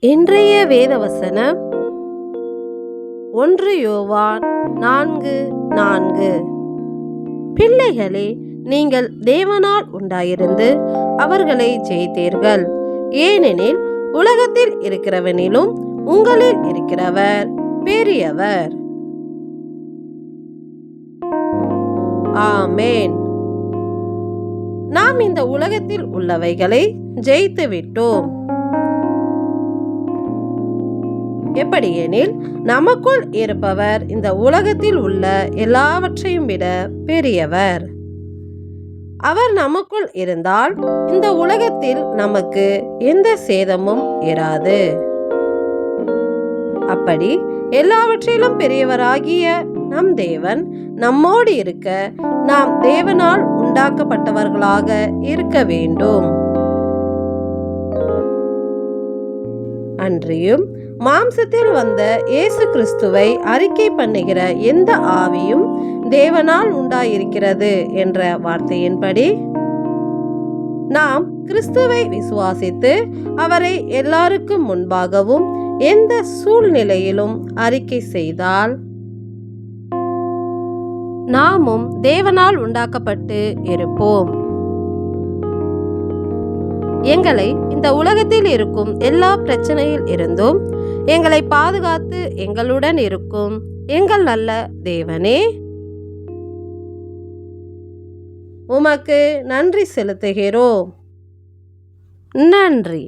இன்றைய வேத வசனம் 1 யோவான் 4:4. பிள்ளைகளே, நீங்கள் தேவனால் உண்டாயிருந்து அவர்களை ஜெயித்தீர்கள். ஏனெனில் உலகத்தில் இருக்கிறவனிலும் உங்களில் இருக்கிறவர் பெரியவர். ஆமேன். நாம் இந்த உலகத்தில் உள்ளவைகளை ஜெயித்து விட்டோம். எப்படியெனில் நமக்குள் இருப்பவர் இந்த உலகத்தில் உள்ள எல்லாவற்றையும் விட பெரியவர். அவர் நமக்குள் இருந்தால் இந்த உலகத்தில் நமக்கு எந்த சேதமும் இராது. அப்படி எல்லாவற்றிலும் பெரியவராகிய நம் தேவன் நம்மோடு இருக்க நாம் தேவனால் உண்டாக்கப்பட்டவர்களாக இருக்க வேண்டும். அன்றியும் மாம்சத்தில் வந்த இயேசு கிறிஸ்துவை அறிக்கை பண்ணுகிற எந்த ஆவியும் தேவனால் உண்டாயிருக்கிறது என்ற வார்த்தையின்படி நாம் கிறிஸ்துவை விசுவாசித்து அவரை எல்லாருக்கும் முன்பாகவும் எந்த சூழ்நிலையிலும் அறிக்கை செய்தால் நாமும் தேவனால் உண்டாக்கப்பட்டு இருப்போம். எங்களை இந்த உலகத்தில் இருக்கும் எல்லா பிரச்சனையில் இருந்தும் எங்களை பாதுகாத்து எங்களுடன் இருக்கும் எங்கள் நல்ல தேவனே, உமக்கு நன்றி செலுத்துகிறோம். நன்றி.